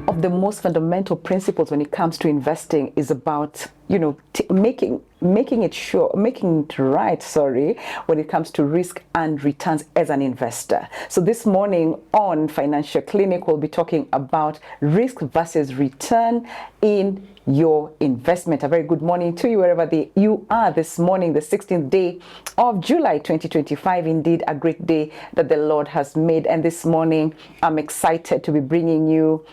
of the most fundamental principles when it comes to investing is about, making it right, when it comes to risk and returns as an investor. So this morning on Financial Clinic, we'll be talking about risk versus return in your investment. A very good morning to you wherever you are this morning, the 16th day of July 2025. Indeed, a great day that the Lord has made. And this morning, I'm excited to be bringing you,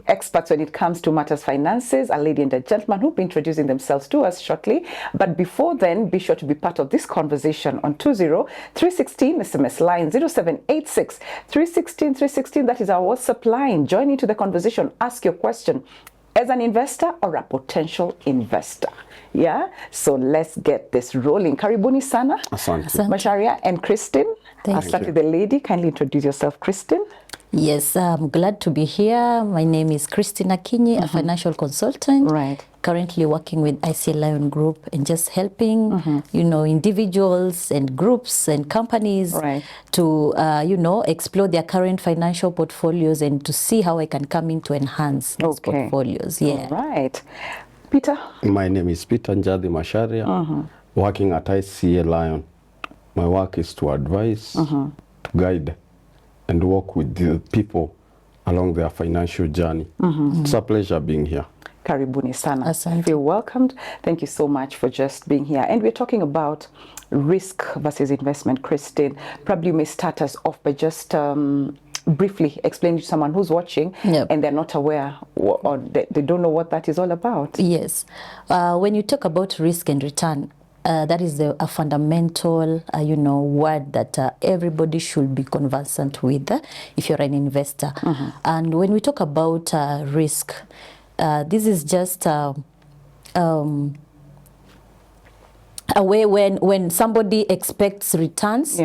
experts when it comes to matters finances, a lady and a gentleman who'll be introducing themselves to us shortly. But before then, be sure to be part of this conversation on 20-316 SMS line 0786 316 316. That is our WhatsApp line. Join into the conversation. Ask your question as an investor or a potential investor. Yeah, so let's get this rolling. Karibuni sana. Asante. Macharia and Christine. I'll start with the lady. Kindly introduce yourself, Christine. Yes, I'm glad to be here. My name is Christine Akinyi, a financial consultant. Right. Currently working with IC Lion Group and just helping, individuals and groups and companies to, explore their current financial portfolios and to see how I can come in to enhance those portfolios. Yeah. All right. Peter? My name is Peter Njadi Masharia, working at IC Lion. My work is to advise, to guide, and work with the people along their financial journey. It's a pleasure being here. Karibuni sana. Feel welcomed. Thank you so much for just being here. And we're talking about risk versus investment. Christine, probably you may start us off by just briefly explaining to someone who's watching and they're not aware or they don't know what that is all about. Yes. When you talk about risk and return, that is a fundamental, word that everybody should be conversant with if you're an investor. And when we talk about risk, this is just a way when somebody expects returns,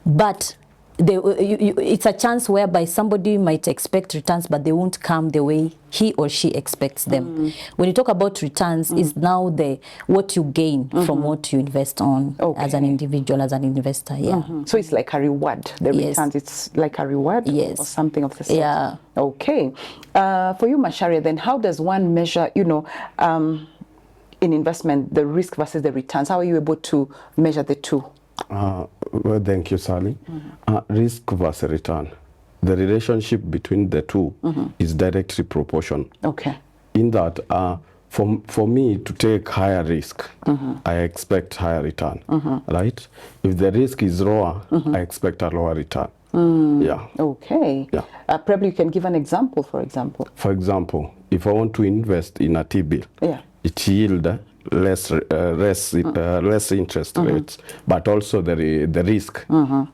but it's a chance whereby somebody might expect returns, but they won't come the way he or she expects them. When you talk about returns, is now what you gain from what you invest on as an individual, as an investor. Yeah. So it's like a reward. The returns, it's like a reward or something of the sort. Yeah. Okay. For you, Masharia, then how does one measure, in investment, the risk versus the returns? How are you able to measure the two? Well, thank you, Sally. Risk versus return. The relationship between the two is directly proportional. Okay. In that, for me to take higher risk, I expect higher return, right? If the risk is lower, I expect a lower return. Yeah. Okay. Yeah. Probably you can give an example, for example. For example, if I want to invest in a T-bill, it yields less interest rates, but also the risk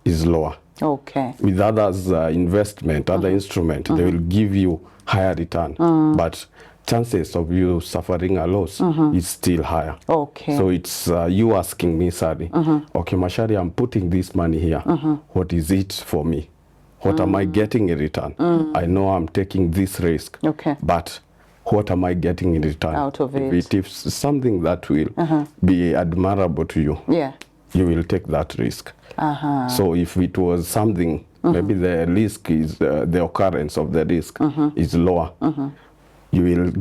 is lower. Okay. With others investment, other instrument, they will give you higher return, but chances of you suffering a loss is still higher. Okay. So it's you asking me, Sally, okay, Mashari, I'm putting this money here. What is it for me? What am I getting in return? I know I'm taking this risk, but what am I getting in return out of it? If it's something that will be admirable to you, you will take that risk. So if it was something, maybe the risk is the occurrence of the risk is lower, you will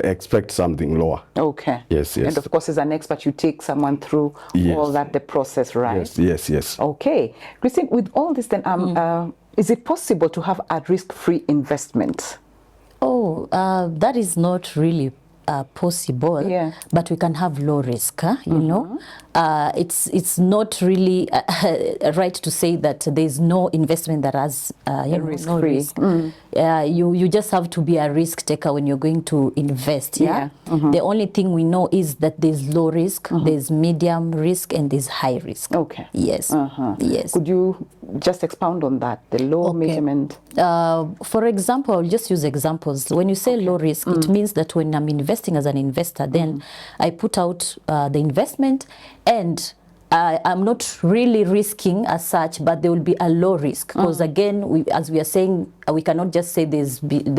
expect something lower. Okay. Yes, yes. And of course, as an expert, you take someone through all that, the process, right? Yes, yes, yes. Okay. Christine, with all this then, is it possible to have a risk-free investment? Oh, that is not really possible, but we can have low risk, it's not really right to say that there's no investment that has no risk. You just have to be a risk taker when you're going to invest. The only thing we know is that there's low risk, there's medium risk, and there's high risk. Okay. Yes. Yes. Could you just expound on that, the low, medium, and for example, I'll just use examples. When you say low risk, it means that when I'm investing as an investor, then I put out the investment, and I'm not really risking as such, but there will be a low risk because again, as we are saying, we cannot just say there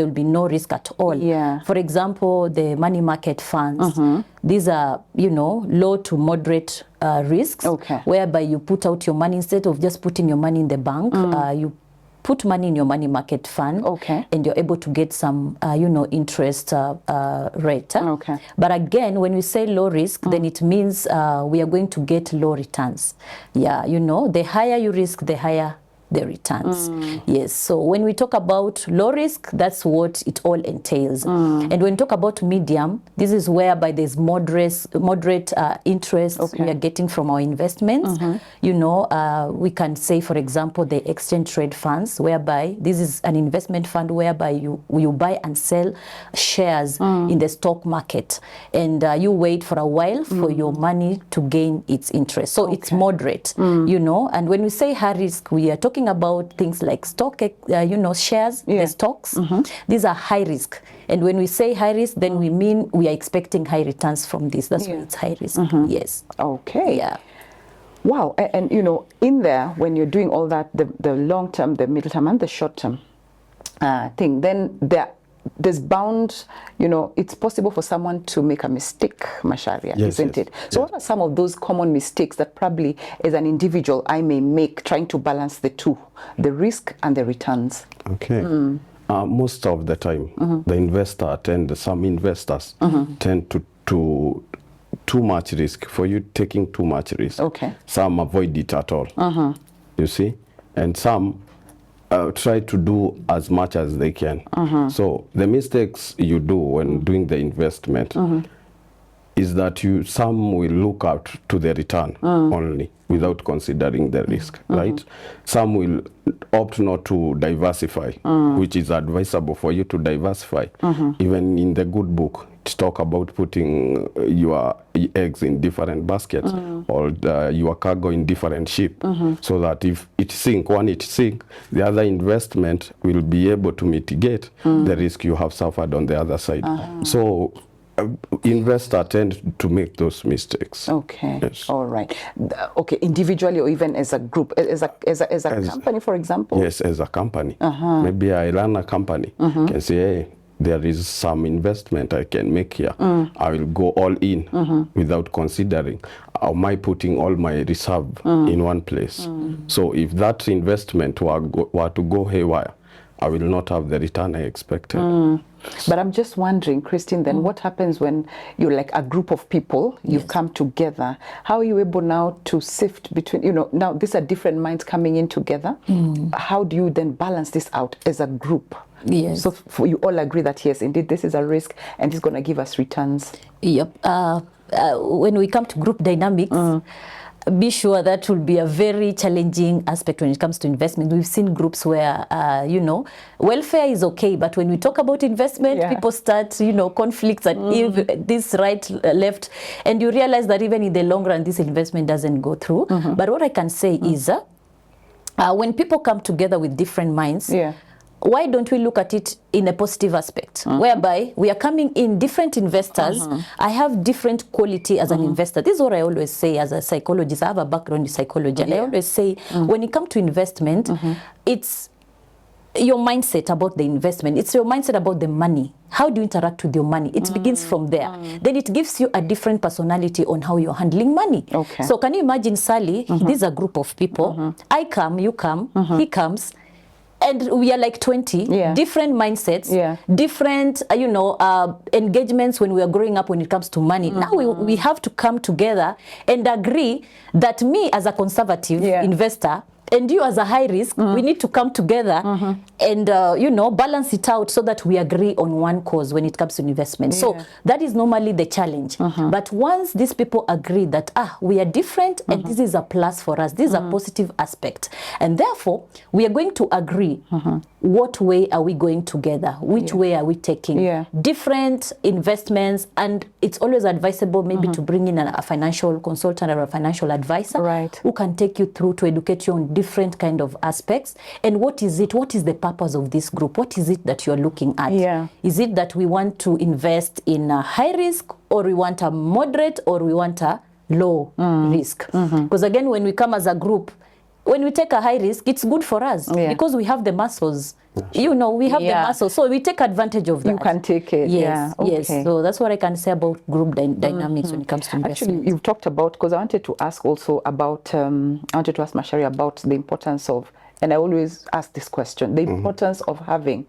will be no risk at all. For example, the money market funds, these are low to moderate risks, whereby you put out your money instead of just putting your money in the bank. put money in your money market fund, and you're able to get some, interest rate. Okay. But again, when we say low risk, then it means we are going to get low returns. Yeah, the higher you risk, the higher the returns. Yes, so when we talk about low risk, that's what it all entails. And when we talk about medium, this is whereby there's moderate interest we are getting from our investments. We can say, for example, the exchange trade funds, whereby this is an investment fund whereby you buy and sell shares in the stock market, and you wait for a while for your money to gain its interest. So it's moderate, and when we say high risk, we are talking about things like stock, shares, the stocks. These are high risk. And when we say high risk, then we mean we are expecting high returns from this. That's why it's high risk. Yes. Okay. Yeah. Wow. And in there, when you're doing all that, the long term, the middle term, and the short term thing, then there's bound, it's possible for someone to make a mistake, Macharia, isn't it? So what are some of those common mistakes that probably as an individual I may make trying to balance the two, the risk and the returns? Okay. Most of the time, some investors tend to too much risk, for you taking too much risk. Okay. Some avoid it at all, you see, and some try to do as much as they can. So the mistakes you do when doing the investment is that some will look out to the return only without considering the risk, right? Some will opt not to diversify, which is advisable for you to diversify. Even in the good book, it talk about putting your eggs in different baskets or your cargo in different ship, so that if it sink, the other investment will be able to mitigate the risk you have suffered on the other side. So investors tend to make those mistakes. Okay. Yes. All right. Okay. Individually or even as a group, as a company, for example. Yes, as a company. Maybe I run a company. Can say, hey, there is some investment I can make here. I will go all in without considering, am I putting all my reserve in one place? So if that investment were to go haywire, I will not have the return I expected. But I'm just wondering, Christine, then what happens when you're like a group of people, you've come together? How are you able now to sift between, now these are different minds coming in together. How do you then balance this out as a group? Yes. So you all agree that, yes, indeed, this is a risk and it's going to give us returns. Yep. When we come to group dynamics, be sure that will be a very challenging aspect when it comes to investment. We've seen groups where, welfare is okay, but when we talk about investment, people start, conflicts and if this right, left, and you realize that even in the long run, this investment doesn't go through. But what I can say is, when people come together with different minds, why don't we look at it in a positive aspect, whereby we are coming in different investors. I have different quality as an investor. This is what I always say as a psychologist. I have a background in psychology, and I always say when it comes to investment, it's your mindset about the investment. It's your mindset about the money. How do you interact with your money? It begins from there. Then it gives you a different personality on how you're handling money. Okay. So can you imagine, Sally, this is a group of people. I come, you come, he comes. And we are like 20, different mindsets, different, engagements when we are growing up when it comes to money. Now we have to come together and agree that me as a conservative investor and you as a high risk, we need to come together and, balance it out so that we agree on one cause when it comes to investment. So that is normally the challenge. But once these people agree that, we are different and this is a plus for us, this is a positive aspect. And therefore, we are going to agree what way are we going together, which way are we taking, different investments. And it's always advisable maybe to bring in a financial consultant or a financial advisor who can take you through to educate you on different kind of aspects. And what is the purpose of this group? What is it that you're looking at? Is it that we want to invest in a high risk, or we want a moderate, or we want a low risk? Because again, when we come as a group, when we take a high risk, it's good for us because we have the muscles. We have the muscles, so we take advantage of that. You can take it. Yes, yes. So that's what I can say about group dynamics when it comes to investment. Actually, you've talked about, because I wanted to ask also about, I wanted to ask Macharia about the importance of and I always ask this question, the importance of having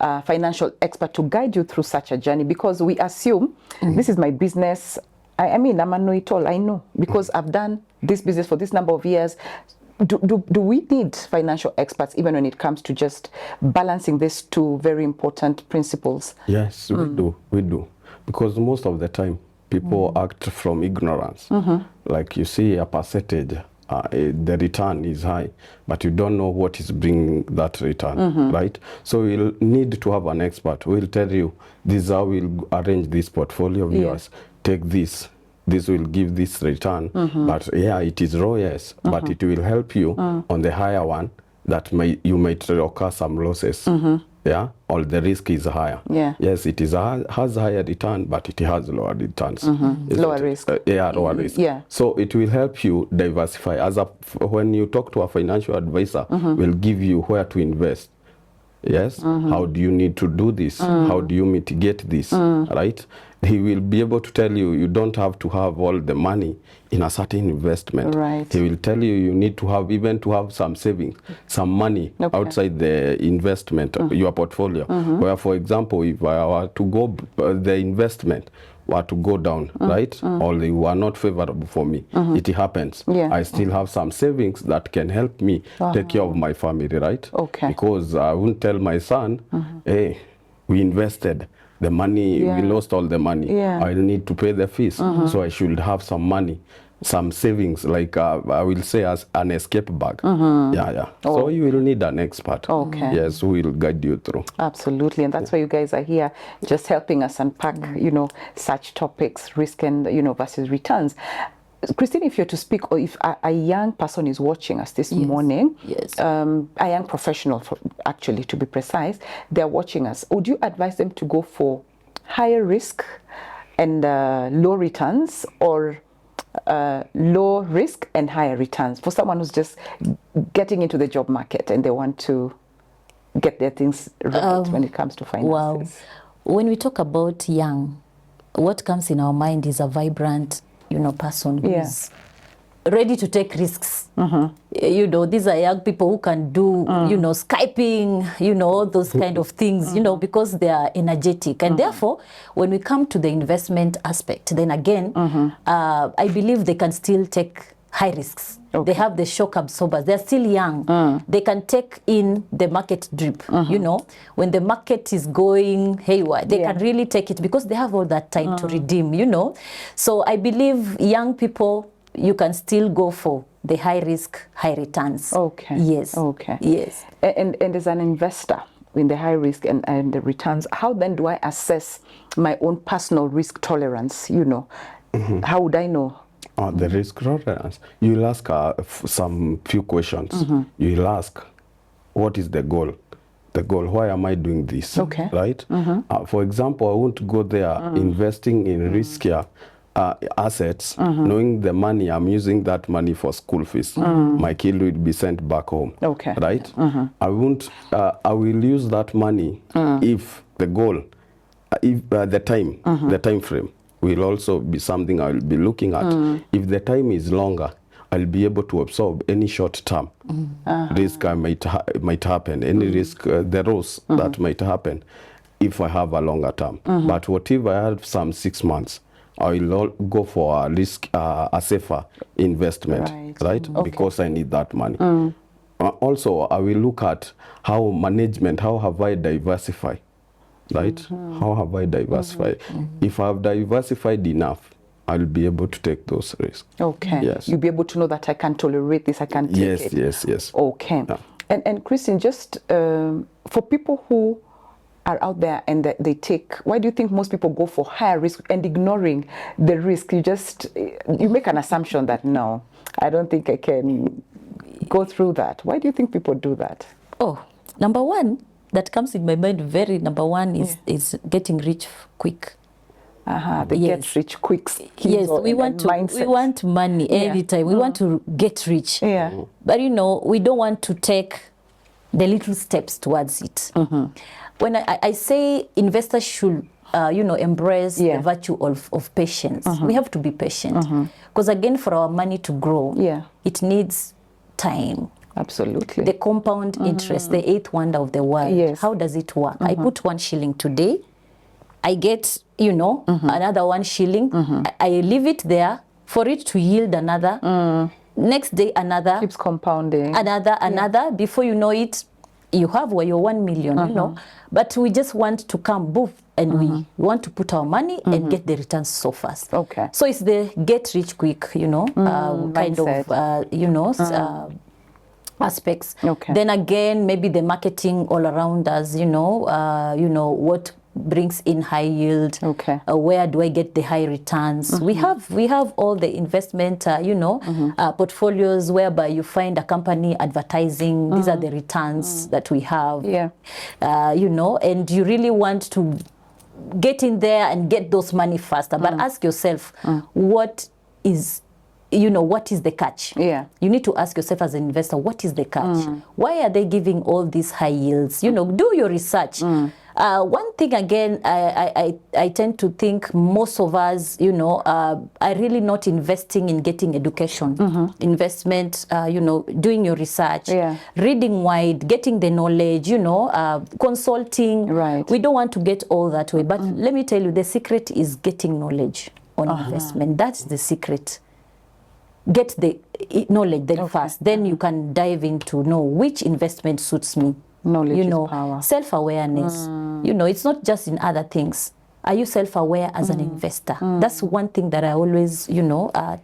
a financial expert to guide you through such a journey, because we assume this is my business. I mean, I'm a know-it-all, I know, because I've done this business for this number of years. Do we need financial experts even when it comes to just balancing these two very important principles? Yes, we do. Because most of the time, people act from ignorance. Like you see a percentage, the return is high, but you don't know what is bringing that return, right? So you'll need to have an expert who will tell you, this is how we'll arrange this portfolio of yours. Take this will give this return, but yeah, it is raw, yes, but it will help you on the higher one that you might occur some losses. Yeah, or the risk is higher. Yeah. Yes, it has higher return, but it has lower returns. Lower risk. Yeah, lower risk. Yeah. So it will help you diversify. When you talk to a financial advisor, will give you where to invest. Yes, how do you need to do this? How do you mitigate this? Right? He will be able to tell you, you don't have to have all the money in a certain investment. Right. He will tell you, you need to have some savings, some money outside the investment, your portfolio. Where, for example, if I were to go, the investment were to go down, right? Or they were not favorable for me. It happens. Yeah. I still have some savings that can help me take care of my family, right? Okay. Because I wouldn't tell my son, hey, we invested the money, we lost all the money. Yeah. I need to pay the fees. So I should have some money, some savings, like I will say as an escape bag. Yeah. So you will need an expert. Okay. Yes, who will guide you through. Absolutely. And that's why you guys are here, just helping us unpack, such topics, risk and, versus returns. Christine, if you're to speak, or if a young person is watching us this morning, a young professional, actually, to be precise, they're watching us, would you advise them to go for higher risk and low returns, or low risk and higher returns, for someone who's just getting into the job market and they want to get their things right when it comes to finances? Wow. When we talk about young, what comes in our mind is a vibrant person who's ready to take risks. These are young people who can do, Skyping, all those kind of things, because they are energetic. And therefore, when we come to the investment aspect, then again, I believe they can still take high risks. Okay. They have the shock absorbers. They're still young. They can take in the market drip, when the market is going haywire, they can really take it because they have all that time to redeem, So I believe young people, you can still go for the high risk, high returns. Okay. Yes. Okay. Yes. And as an investor in the high risk and the returns, how then do I assess my own personal risk tolerance? How would I know? The risk tolerance, you'll ask some few questions. You'll ask, what is the goal? The goal, why am I doing this? Okay. Right? For example, I won't go there investing in riskier assets, knowing the money, I'm using that money for school fees. My kid will be sent back home. Okay. Right? I will use that money if the goal, if the time frame will also be something I will be looking at. If the time is longer, I'll be able to absorb any short-term risk might happen, any risk, the loss that might happen if I have a longer term. But what if I have some 6 months? I will go for a risk, a safer investment, right? Okay. Because I need that money. Also, I will look at how have I diversified? Right? How have I diversified? If I have diversified enough, I'll be able to take those risks. Okay. Yes. You'll be able to know that I can tolerate this, I can take it. Yes. Okay. Yeah. And Christine, just for people who are out there and they take, why do you think most people go for higher risk and ignoring the risk? You make an assumption that, no, I don't think I can go through that. Why do you think people do that? Oh, number one, that comes in my mind, is getting rich quick. They get rich quick. Yes, we want money anytime. We want to get rich. Yeah. But we don't want to take the little steps towards it. When I say investors should embrace the virtue of patience. We have to be patient. Because again, for our money to grow, it needs time. Absolutely. The compound interest, the eighth wonder of the world. Yes. How does it work? I put 1 shilling today, I get, another 1 shilling. I leave it there for it to yield another. Next day, another. Keeps compounding. Another. Before you know it, you have your 1 million, But we just want to come, boof, and we want to put our money and get the returns so fast. Okay. So it's the get rich quick, kind of, aspects. Okay. Then again, maybe the marketing all around us, what brings in high yield. Okay. Where do I get the high returns? We have all the investment, portfolios whereby you find a company advertising. These are the returns that we have. Yeah. And you really want to get in there and get those money faster. But ask yourself, what is the catch? Yeah. You need to ask yourself as an investor, what is the catch? Why are they giving all these high yields? Do your research. One thing again, I tend to think most of us, are really not investing in getting education, investment, doing your research, reading wide, getting the knowledge, consulting. Right. We don't want to get all that way. But let me tell you, the secret is getting knowledge on investment. That's the secret. Get the knowledge then first. Then you can dive into know which investment suits me. Knowledge is power. Self-awareness. It's not just in other things. Are you self-aware as an investor? That's one thing that I always,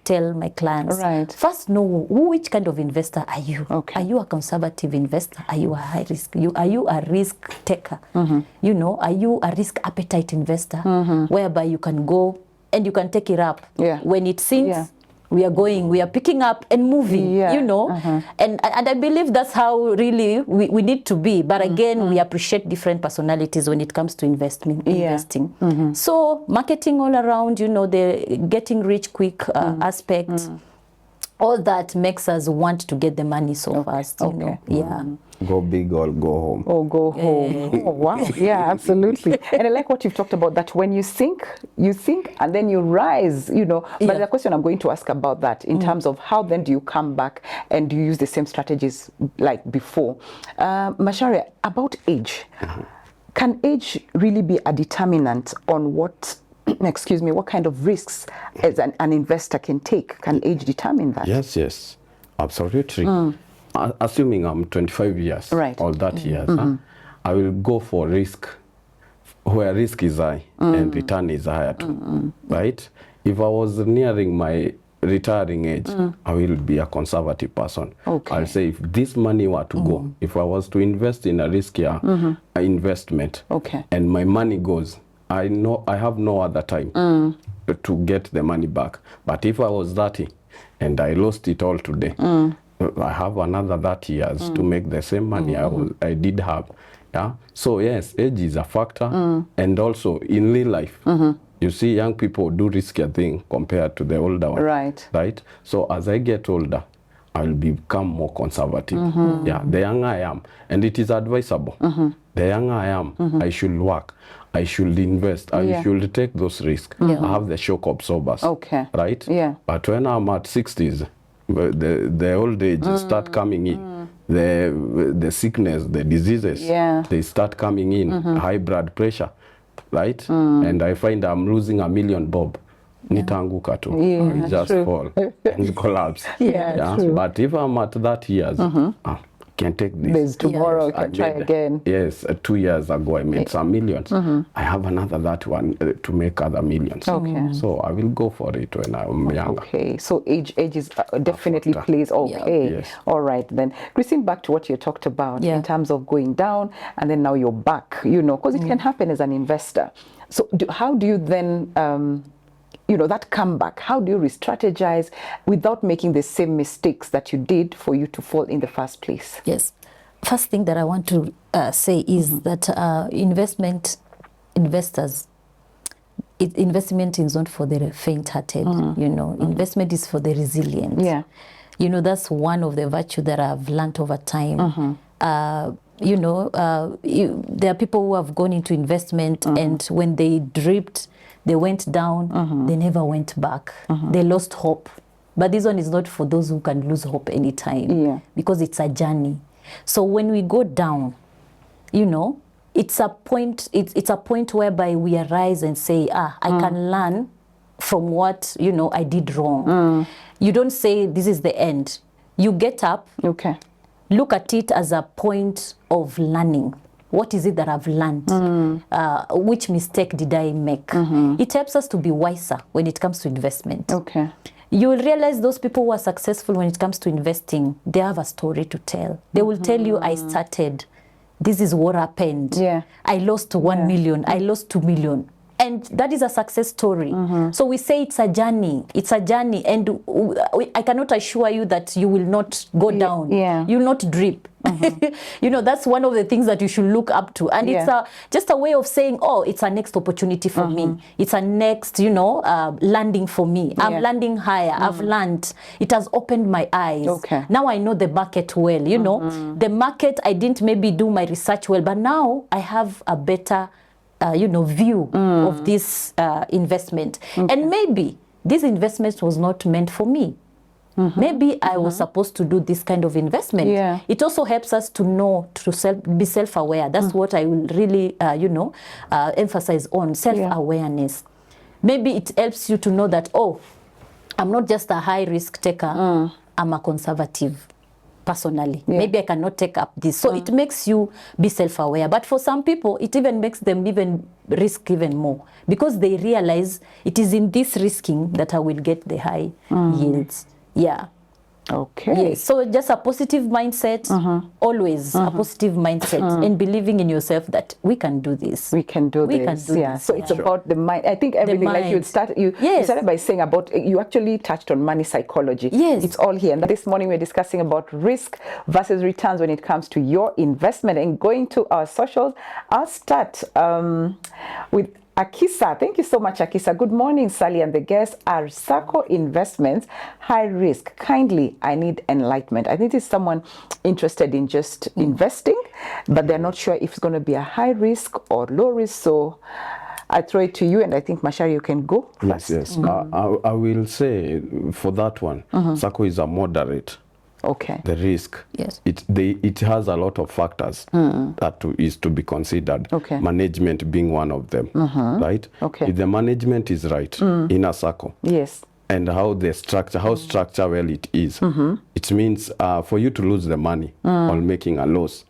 tell my clients. Right. First, know which kind of investor are you? Okay. Are you a conservative investor? Are you a high risk? Are you a risk taker? Are you a risk appetite investor? Whereby you can go and you can take it up. Yeah. When it sinks, we are picking up and moving, and I believe that's how really we need to be. But again, we appreciate different personalities when it comes to investing. So marketing all around, the getting rich quick aspect, all that makes us want to get the money so fast, Yeah. Go big or go home. Or go home. Oh, wow. Yeah, absolutely. And I like what you've talked about, that when you sink and then you rise, But the question I'm going to ask about that in terms of how then do you come back and do you use the same strategies like before? Macharia, about age. Can age really be a determinant on what kind of risks as an investor can take? Can age determine that? Yes, absolutely. Assuming I'm 25 years, right, all that years, I will go for risk where risk is high and return is higher too, right? If I was nearing my retiring age, I will be a conservative person. Okay. I'll say if this money were to go, if I was to invest in a riskier investment, and my money goes, I know I have no other time to get the money back. But if I was 30 and I lost it all today, I have another 30 years to make the same money I did have. Yeah. So yes, age is a factor, and also in real life, you see young people do riskier thing compared to the older one. Right. Right. So as I get older, I'll become more conservative. Yeah. The younger I am, and it is advisable. The younger I am, I should work. I should invest. I should take those risks. I have the shock absorbers. Okay. Right. Yeah. But when I'm at 60s. The old age start coming in, the sickness, the diseases, they start coming in, high blood pressure, right? And I find I'm losing $1 million bob. Nitanguka tu. I just fall and collapse. But if I'm at that years, can take this. There's tomorrow, I can try again. Yes, 2 years ago I made some millions. I have another that one to make other millions. Okay. So I will go for it when I'm younger. Okay, so age is definitely plays. Okay. Yes. All right then. Christine, back to what you talked about in terms of going down and then now you're back, because it can happen as an investor. So how do you then that comeback, how do you re-strategize without making the same mistakes that you did for you to fall in the first place? Yes. First thing that I want to say is that investment is not for the faint-hearted, Investment is for the resilient. Yeah. That's one of the virtues that I've learned over time. There are people who have gone into investment and when they dripped, they went down, they never went back. They lost hope. But this one is not for those who can lose hope anytime, because it's a journey. So when we go down, you know, it's a point. It's a point whereby we arise and say, I can learn from what, you know, I did wrong. You don't say this is the end. You get up. Okay. Look at it as a point of learning. What is it that I've learned? Which mistake did I make? It helps us to be wiser when it comes to investment. Okay. You will realize those people who are successful when it comes to investing, they have a story to tell. They will tell you, I started, this is what happened. Yeah. I lost 1 million, I lost 2 million. And that is a success story. So we say it's a journey. It's a journey. And I cannot assure you that you will not go down. You will not drip. You know, that's one of the things that you should look up to. And it's just a way of saying, oh, it's a next opportunity for me. It's a next, you know, landing for me. I'm landing higher. I've learned. It has opened my eyes. Okay. Now I know the market well. You know, the market, I didn't maybe do my research well, but now I have a better you know, view of this investment. And maybe this investment was not meant for me. Maybe I was supposed to do this kind of investment. It also helps us to know, to be self-aware. That's what I will really, you know, emphasize on, self-awareness. Maybe it helps you to know that, oh, I'm not just a high-risk taker, I'm a conservative. Personally, maybe I cannot take up this. So it makes you be self-aware. But for some people, it even makes them even risk even more, because they realize it is in this risking that I will get the high yields. Okay. So just a positive mindset, always a positive mindset, and believing in yourself that we can do this. We can do this. So it's about the mind. I think everything, like you started by saying about, you actually touched on money psychology. It's all here. And this morning we're discussing about risk versus returns when it comes to your investment. And going to our socials, I'll start with Akisa. Thank you so much, Akisa. Good morning, Sally and the guests. Are Sacco investments high risk? Kindly, I need enlightenment. I think it's someone interested in just investing, but they're not sure if it's going to be a high risk or low risk. So I throw it to you, and I think, Mashari, you can go first. Yes. I will say for that one, Sacco is a moderate. Okay. The risk. Yes. It has a lot of factors that is to be considered. Okay. Management being one of them. Right? Okay. If the management is right in a Sacco. Yes. And how the structure, how structured well it is. It means for you to lose the money or making a loss,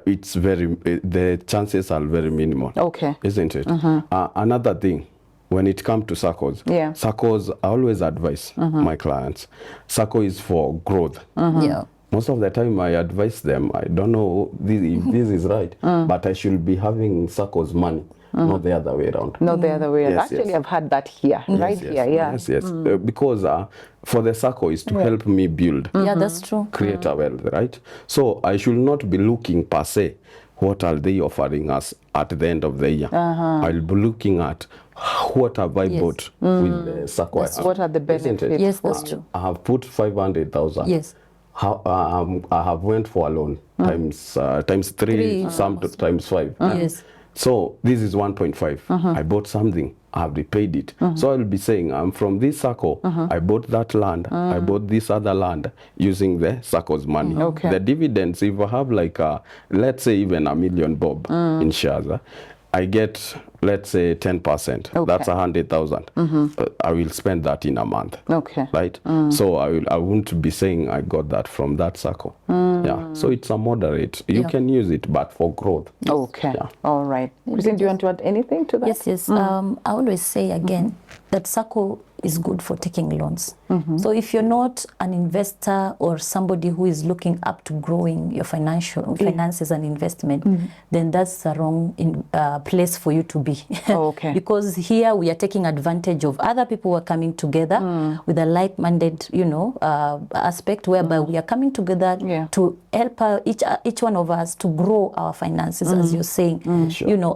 it's the chances are very minimal. Okay. Isn't it? Another thing, when it comes to Saccos, Saccos, I always advise my clients, Sacco is for growth. Most of the time I advise them, I don't know if this is right, but I should be having Saccos money, not the other way around. Not the other way around. Actually, I've had that here, here. Because for the Sacco is to help me build. That's true. Create a wealth, right? So I should not be looking per se, what are they offering us at the end of the year? I'll be looking at what have I bought with the Sacco. What are the benefits? Yes, that's true. I have put 500,000. Yes. I have went for a loan times 3, some times 5. Yes. So this is 1.5. I bought something. I have repaid it. So I'll be saying, I'm from this Sacco. I bought that land. I bought this other land using the Sacco's money. The dividends, if I have like, let's say even $1 million bob in shares, I get, let's say 10%. That's 100,000. I will spend that in a month. Right? So I won't be saying I got that from that Sacco. So it's a moderate. You can use it, but for growth. All right. Christine, do you want to add anything to that? Yes. I always say again that Sacco is good for taking loans. So if you're not an investor or somebody who is looking up to growing your finances and investment, then that's the wrong place for you to be. Because here we are taking advantage of other people who are coming together with a like-minded, aspect, whereby we are coming together to help each one of us to grow our finances, as you're saying.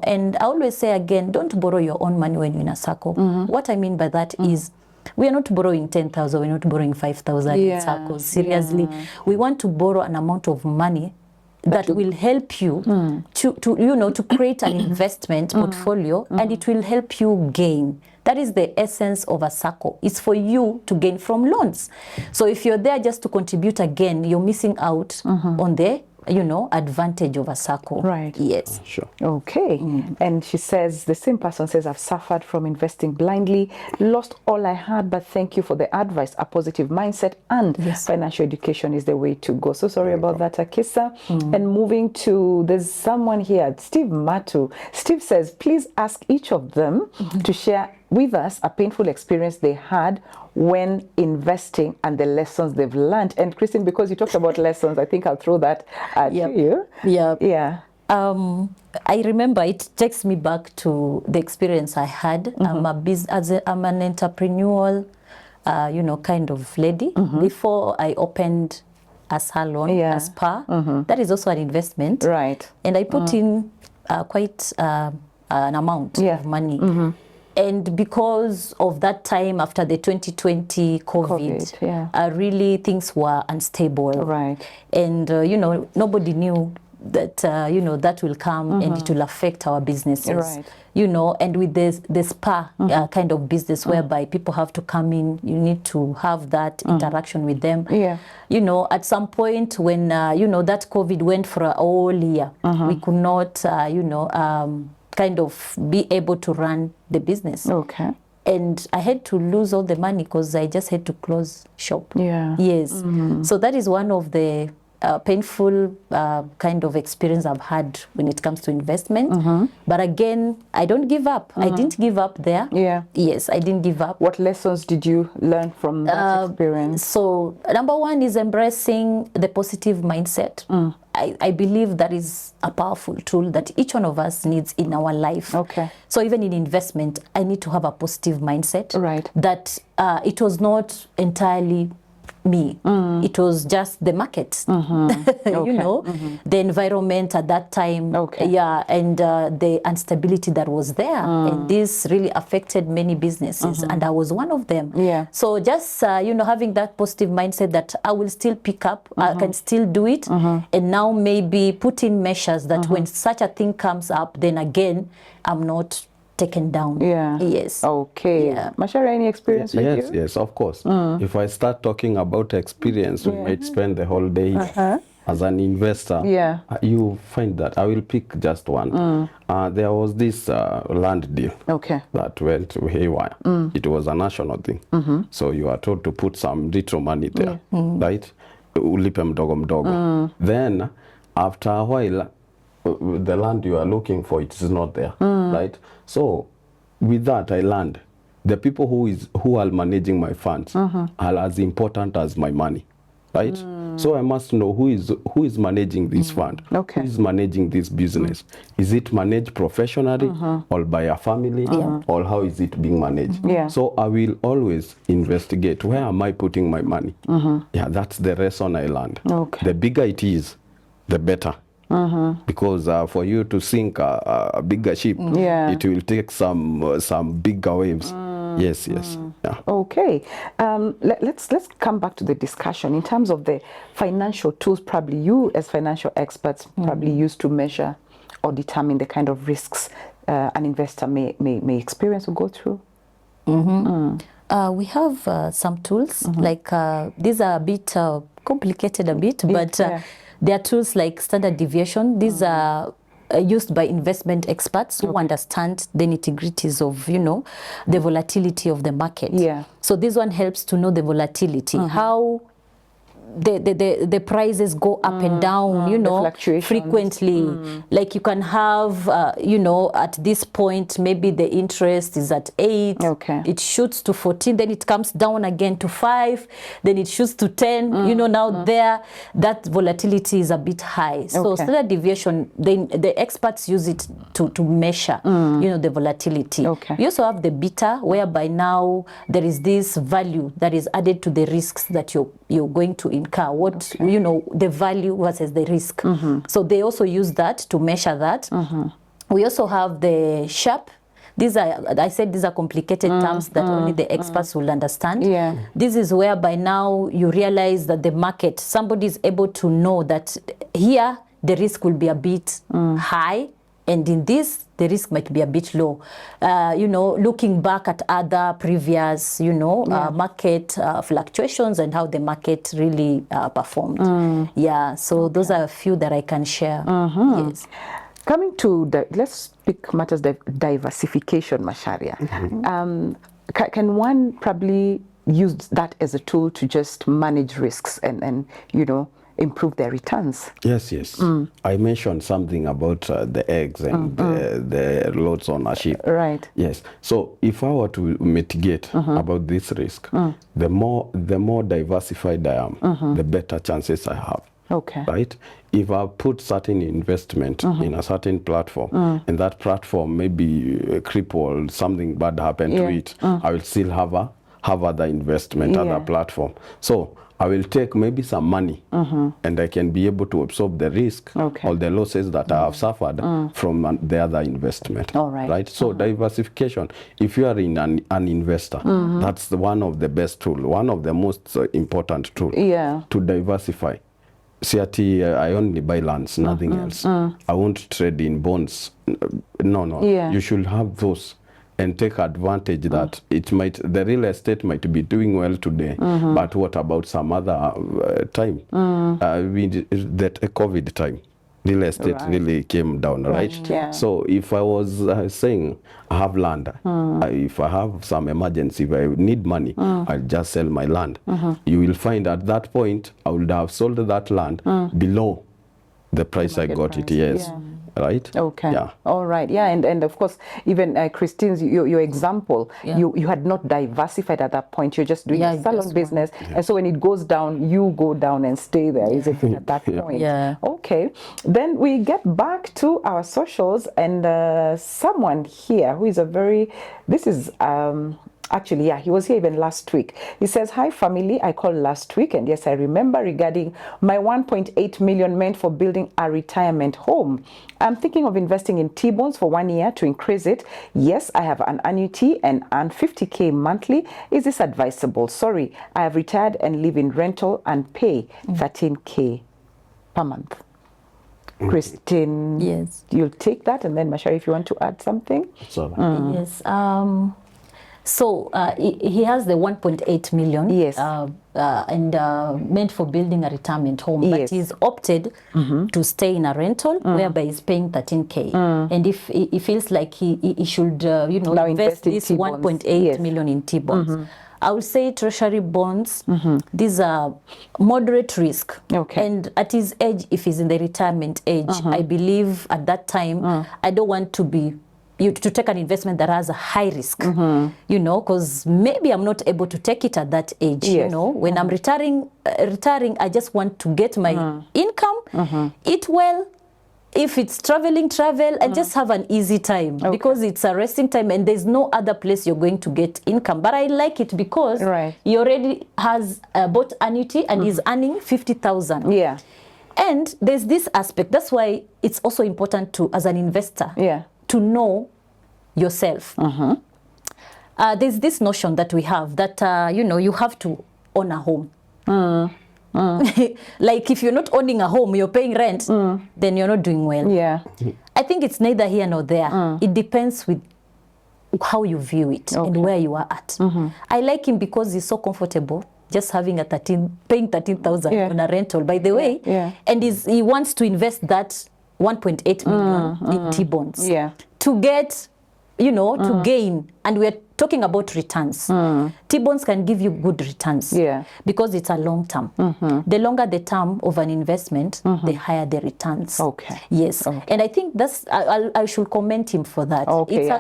And I always say again, don't borrow your own money when you're in a Sacco. What I mean by that is, we are not borrowing 10,000, we're not borrowing 5,000 in Saccos. Seriously, we want to borrow an amount of money that will help you to create an investment portfolio, and it will help you gain. That is the essence of a circle. It's for you to gain from loans. So if you're there just to contribute again, you're missing out on the advantage of a circle. Right. Yes. Sure. Okay. And she says, the same person says, I've suffered from investing blindly, lost all I had, but thank you for the advice. A positive mindset and financial education is the way to go. So sorry about that, Akisa. And moving to, there's someone here, Steve Matu. Steve says, please ask each of them to share with us a painful experience they had when investing and the lessons they've learned. And Christine, because you talked about lessons, I think I'll throw that at you. Yeah. I remember it takes me back to the experience I had. I'm an entrepreneurial, kind of lady. Before I opened a salon, a spa, that is also an investment. Right. And I put in quite an amount of money. And because of that time after the 2020 COVID, really things were unstable. Right. And, nobody knew that, that will come and it will affect our businesses. Right. And with the spa kind of business whereby people have to come in, you need to have that interaction with them. Yeah. At some point when, that COVID went for a whole year, we could not, kind of be able to run the business. Okay. And I had to lose all the money because I just had to close shop. Yeah. Yes. So that is one of the painful kind of experience I've had when it comes to investment. But again, I don't give up. I didn't give up there. Yeah. Yes, I didn't give up. What lessons did you learn from that experience? So number one is embracing the positive mindset. I believe that is a powerful tool that each one of us needs in our life. Okay. So even in investment, I need to have a positive mindset. Right. That it was not entirely me. It was just the market, the environment at that time, and the instability that was there. And this really affected many businesses, and I was one of them. Yeah. So just, having that positive mindset that I will still pick up, I can still do it, and now maybe put in measures that when such a thing comes up, then again, I'm not taken down. Yeah. Yes. Okay. Yeah. Mashara, any experience like you? Yes, of course. If I start talking about experience, we might spend the whole day. As an investor, you find that I will pick just one. There was this land deal that went haywire. It was a national thing. So you are told to put some little money there, right? Ulipe mdogo mdogo. Then, after a while, the land you are looking for, it is not there, right? So with that, I learned the people who are managing my funds are as important as my money, right? So I must know who is managing this fund, who is managing this business. Is it managed professionally or by a family, or how is it being managed? So I will always investigate, where am I putting my money? Yeah, that's the lesson I learned. The bigger it is, the better. Because for you to sink a bigger ship, it will take some bigger waves. Yes. Yeah. Okay. Let's come back to the discussion in terms of the financial tools. Probably you, as financial experts, probably use to measure or determine the kind of risks an investor may experience or go through. We have some tools like these are a bit complicated, but. There are tools like standard deviation. These are used by investment experts who understand the nitty-gritties of, the volatility of the market. Yeah. So this one helps to know the volatility, how the prices go up and down, frequently. Like you can have, at this point, maybe the interest is at 8, it shoots to 14, then it comes down again to 5, then it shoots to 10, now there, that volatility is a bit high. So standard deviation, the experts use it to measure, the volatility. We also have the beta, whereby now there is this value that is added to the risks that you're going to incur, the value versus the risk. So they also use that to measure that. We also have the Sharpe. These are complicated terms that only the experts will understand. This is whereby now you realize that the market, somebody is able to know that here the risk will be a bit high, And in this, the risk might be a bit low. You know, looking back at other previous, you know, market fluctuations and how the market really performed. Yeah, so those are a few that I can share. Yes. Coming to let's speak matters diversification, Macharia. Can one probably use that as a tool to just manage risks and you know, improve their returns? Yes. I mentioned something about the eggs and the lots ownership. Right. Yes. So if I were to mitigate about this risk, the more diversified I am, the better chances I have. Okay. Right? If I put certain investment in a certain platform, and that platform maybe crippled, something bad happened to it, I will still have other investment, other platform. So I will take maybe some money, and I can be able to absorb the risk or the losses that I have suffered from the other investment. All right. Right? So diversification, if you are in an investor, that's one of the best tools, one of the most important tools to diversify. CRT, I only buy lands, nothing else. I won't trade in bonds. No. You should have those and take advantage that the real estate might be doing well today, but what about some other time? That COVID time, real estate really came down, right? Yeah. So if I was saying I have land, if I have some emergency, if I need money, I'll just sell my land. You will find at that point, I would have sold that land below the price I got it, right? Okay. Yeah. All right. Yeah. And of course, even Christine's, your example, you had not diversified at that point. You're just doing a salon business. And so when it goes down, you go down and stay there, is it, at that point? Yeah. Okay. Then we get back to our socials, and someone here who is actually, he was here even last week. He says, "Hi family, I called last week, and yes, I remember regarding my 1.8 million meant for building a retirement home. I'm thinking of investing in T-bonds for 1 year to increase it. Yes, I have an annuity and earn 50K monthly. Is this advisable? Sorry, I have retired and live in rental and pay 13K per month." Christine, Yes. you'll take that, and then Macharia, if you want to add something. Yes. So he has the 1.8 million, Yes. and meant for building a retirement home, but he's opted to stay in a rental whereby he's paying 13K. And if he feels like he should, you know, Now invest in this T-bonds. 1.8 million in T-bonds. I would say treasury bonds, these are moderate risk. Okay. And at his age, if he's in the retirement age, I believe at that time, I don't want to take an investment that has a high risk, you know, because maybe I'm not able to take it at that age. You know, when I'm retiring, I just want to get my income, eat well. If it's travel, and just have an easy time, because it's a resting time and there's no other place you're going to get income. But I like it because he already has bought annuity and is earning 50,000. Yeah. And there's this aspect. That's why it's also important to, as an investor, to know yourself. There's this notion that we have that, you know, you have to own a home. Like if you're not owning a home, you're paying rent, then you're not doing well. Yeah. I think it's neither here nor there. It depends with how you view it and where you are at. I like him because he's so comfortable just having paying 13,000 on a rental, by the way. And he wants to invest that 1.8 million in T-bonds to get, you know, to gain. And we're talking about returns. T-bonds can give you good returns because it's a long term. The longer the term of an investment, the higher the returns. Yes. And I think that's, I should commend him for that.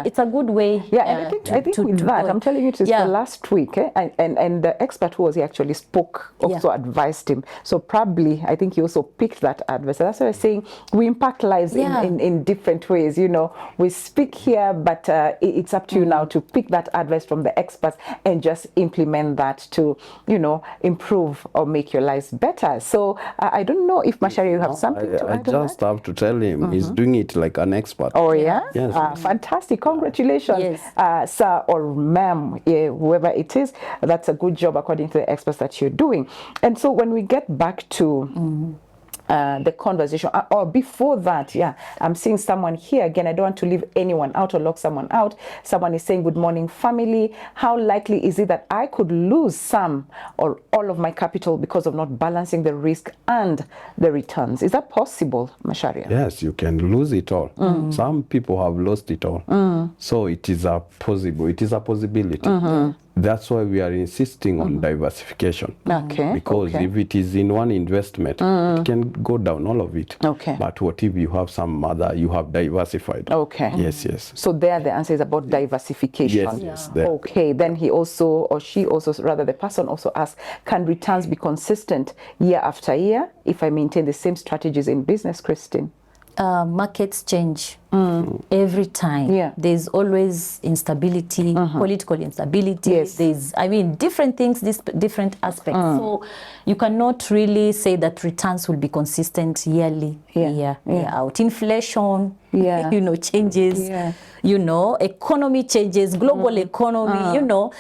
It's a good way. Yeah, and I think with that, I'm telling you, it is the last week, and the expert who was here actually spoke, also advised him. So probably, I think he also picked that advice. So that's why I'm saying we impact lives in different ways. You know, we speak here, but it's up to you now to pick that advice from the experts and just implement that to, you know, improve or make your lives better. So I don't know if Macharia, you have something to add. I just have to tell him he's doing it like an expert. Oh yeah? Yes. Fantastic. Congratulations, sir or ma'am, whoever it is. That's a good job according to the experts that you're doing. And so when we get back to the conversation. Or before that, yeah, I'm seeing someone here again. I don't want to leave anyone out or lock someone out. Someone is saying, good morning, family. How likely is it that I could lose some or all of my capital because of not balancing the risk and the returns? Is that possible, Macharia? Yes, you can lose it all. Some people have lost it all. So it is a possibility. That's why we are insisting on diversification. Okay. Because if it is in one investment, it can go down, all of it. Okay. But what if you have some other, you have diversified? Okay. Yes, yes. So there the answer is about diversification. Yes, yes. There. Okay. Then he also, or she also, rather the person also asks, can returns be consistent year after year if I maintain the same strategies in business, Christine? Markets change every time. Yeah. There's always instability, political instability. Yes. There's, I mean, different things, different aspects. So you cannot really say that returns will be consistent yearly, year out. Inflation, you know, changes. Yeah. You know, economy changes, global economy, you know.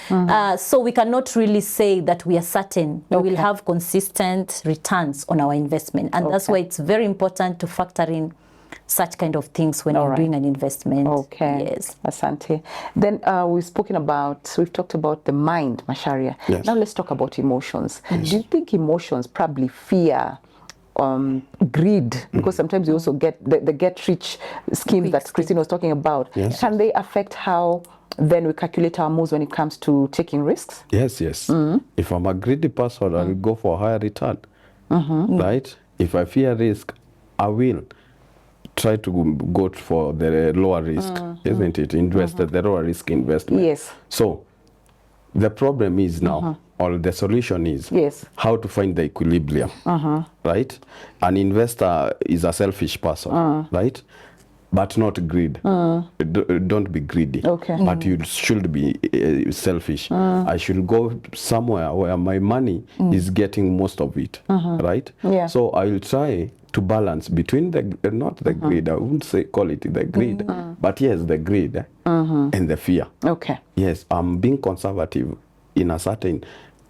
So we cannot really say that we are certain we will have consistent returns on our investment. And that's why it's very important to factor in such kind of things when you're doing an investment. Okay. Yes. Asante. Then we've talked about the mind, Macharia. Yes. Now let's talk about emotions. Do you think emotions, probably fear, greed, because sometimes you also get the get rich schemes that Christine was talking about. Yes. Can they affect how then we calculate our moves when it comes to taking risks? Yes, yes. If I'm a greedy person, I'll go for a higher return. Right? If I fear risk, I will try to go for the lower risk, isn't it? Invest the lower risk investment. Yes. So the problem is now, or the solution is how to find the equilibrium, right? An investor is a selfish person, right? But not greed. Don't be greedy. Okay. But you should be selfish. I should go somewhere where my money is getting most of it, right? Yeah. So I will try to balance between the, not the greed, I wouldn't say call it the greed, but yes, the greed and the fear. Okay. Yes, I'm being conservative in a certain,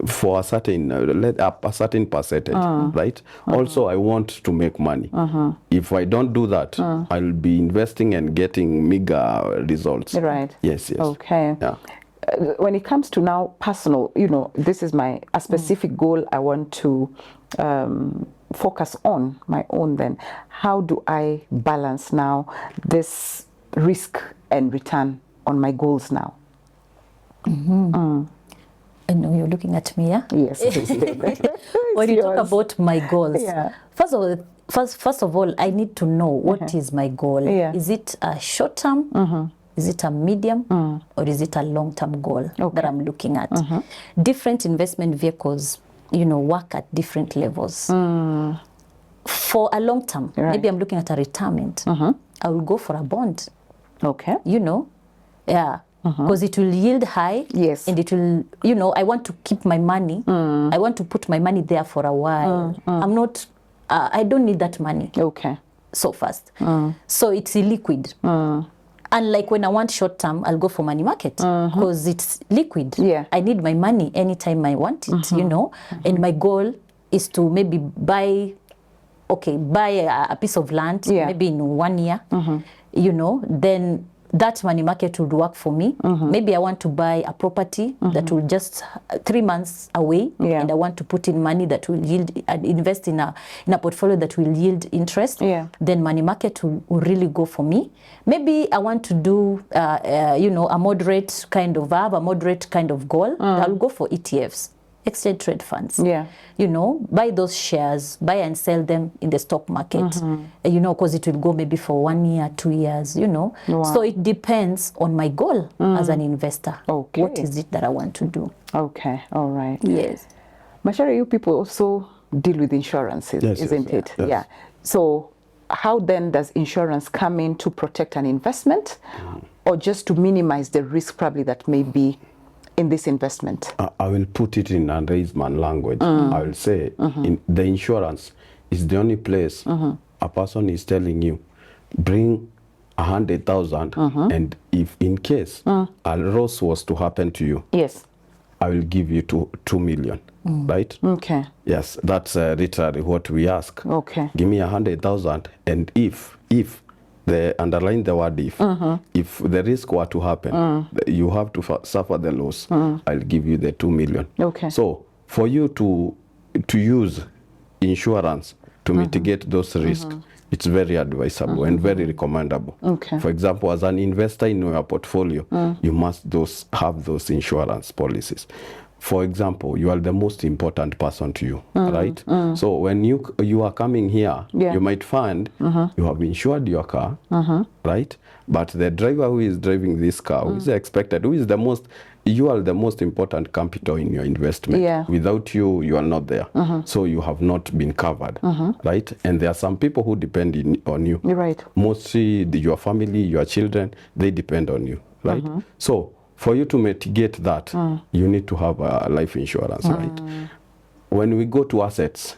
for a certain, a certain percentage, right? Also, I want to make money. If I don't do that, I'll be investing and getting meager results. Right. Yes, yes. Okay. Yeah. When it comes to now personal, you know, this is a specific goal I want to focus on my own. Then how do I balance now this risk and return on my goals now? I know you're looking at me, yeah? Yes. When you talk about my goals, Yeah. first of all, I need to know what is my goal. Yeah. Is it a short term? Is it a medium? Or is it a long term goal that I'm looking at? Different investment vehicles, you know, work at different levels. For a long term, maybe I'm looking at a retirement. I will go for a bond. Okay. You know, yeah. Because it will yield high. Yes. And it will, you know, I want to keep my money. I want to put my money there for a while. I'm not, I don't need that money Okay. so fast. So it's illiquid. Unlike when I want short term, I'll go for money market because it's liquid. Yeah. I need my money anytime I want it, you know. And my goal is to maybe buy a piece of land, maybe in 1 year, you know, then that money market would work for me. Maybe I want to buy a property that will just 3 months away, and I want to put in money that will yield and invest in a portfolio that will yield interest. Then money market will really go for me. Maybe I want to do you know, a moderate kind of goal. I'll go for ETFs. Exchange trade funds. You know, buy those shares, buy and sell them in the stock market, you know, because it will go maybe for 1 year, 2 years, you know. So it depends on my goal as an investor. What is it that I want to do? Okay. All right. Yes. Macharia, you people also deal with insurances, isn't it? Yes. Yeah. So how then does insurance come in to protect an investment or just to minimize the risk probably that may be in this investment? I will put it in a layman language. I will say the insurance is the only place a person is telling you, bring 100,000 and if in case a loss was to happen to you, Yes. I will give you 2 million. right? Okay. Yes, that's literally what we ask. Okay. Give me 100,000, and if the underline the word if the risk were to happen, you have to suffer the loss. I'll give you the 2 million. Okay. So for you to use insurance to mitigate those risks, it's very advisable and very recommendable. Okay. For example, as an investor in your portfolio, you must have those insurance policies. For example, you are the most important person to you, right? So when you are coming here, you might find you have insured your car, right? But the driver who is driving this car, who is expected, you are the most important capital in your investment. Yeah. Without you, you are not there. So you have not been covered, right? And there are some people who depend on you. You're right. Mostly your family, your children, they depend on you, right? So for you to mitigate that, you need to have a life insurance, right? When we go to assets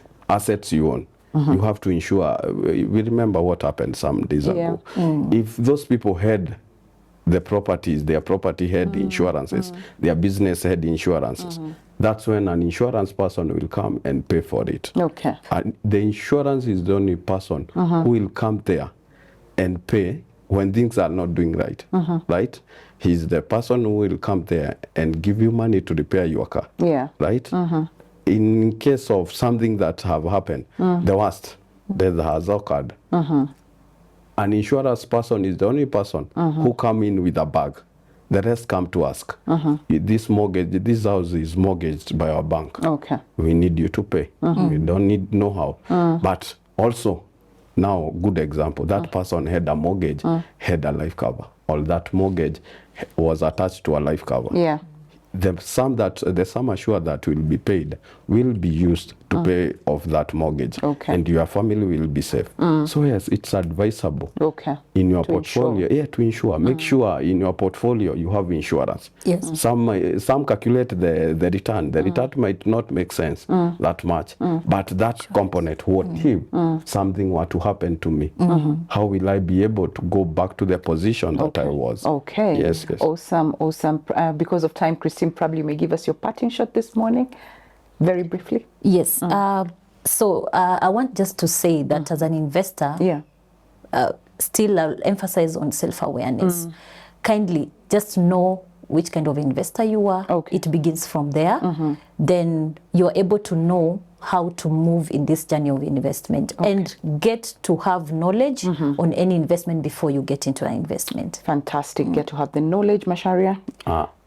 you own, you have to insure. We remember what happened some days ago. If those people had the properties, their property had insurances, their business had insurances, that's when an insurance person will come and pay for it. Okay. And the insurance is the only person who will come there and pay when things are not doing right, right? He's the person who will come there and give you money to repair your car, right? In case of something that have happened, the worst that has occurred, an insurance person is the only person who come in with a bag. The rest come to ask, this house is mortgaged by our bank. Okay. We need you to pay. We don't need know-how. But also, now, good example, that person had a mortgage, had a life cover. Or that mortgage was attached to a life cover. Yeah. The sum assured that will be paid will be used to pay off that mortgage. Okay. And your family will be safe. So yes, it's advisable in your portfolio. Insure. Yeah, to insure. Make sure in your portfolio you have insurance. Yes. Some calculate the return. The return might not make sense that much. But that component, what if something were to happen to me? How will I be able to go back to the position that I was? Okay. Yes. Awesome. Because of time, Christine, probably you may give us your parting shot this morning, very briefly. Yes. So I want just to say that as an investor, still I'll emphasize on self-awareness. Kindly just know which kind of investor you are. Okay. It begins from there. Then you're able to know how to move in this journey of investment and get to have knowledge on any investment before you get into an investment. Fantastic. Get to have the knowledge, Masharia.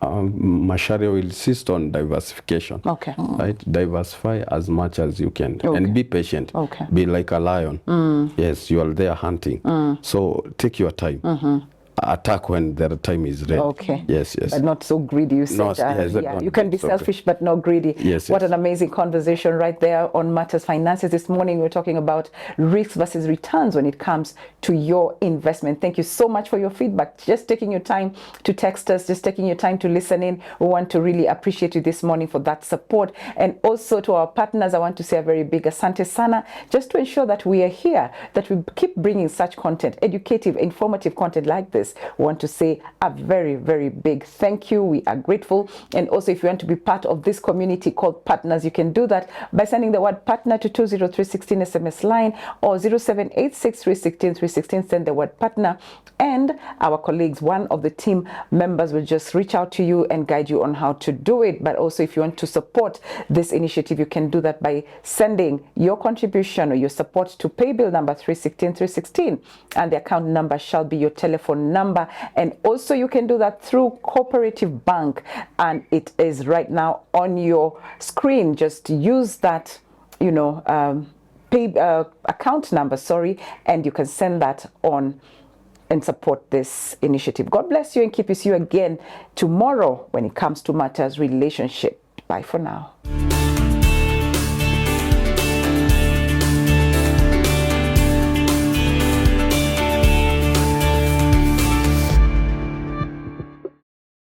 Masharia will insist on diversification. Okay. Right? Diversify as much as you can and be patient. Okay. Be like a lion. Yes, you are there hunting. So take your time. Attack when the time is ready. Okay. Yes. But not so greedy, you said. You can be selfish, but not greedy. Yes. What an amazing conversation right there on Matters Finances. This morning we're talking about risks versus returns when it comes to your investment. Thank you so much for your feedback. Just taking your time to text us, just taking your time to listen in. We want to really appreciate you this morning for that support. And also to our partners, I want to say a very big asante sana, just to ensure that we are here, that we keep bringing such content, educative, informative content like this. We want to say a very, very big thank you. We are grateful. And also, if you want to be part of this community called Partners, you can do that by sending the word partner to 20316 SMS line or 0786316316. Send the word partner, and our colleagues, one of the team members, will just reach out to you and guide you on how to do it. But also, if you want to support this initiative, you can do that by sending your contribution or your support to pay bill number 316316, and the account number shall be your telephone number. And also you can do that through Cooperative Bank, and it is right now on your screen. Just use that account number, and you can send that on and support this initiative. God bless you and keep you. See you again tomorrow when it comes to Matters Relationship. Bye for now.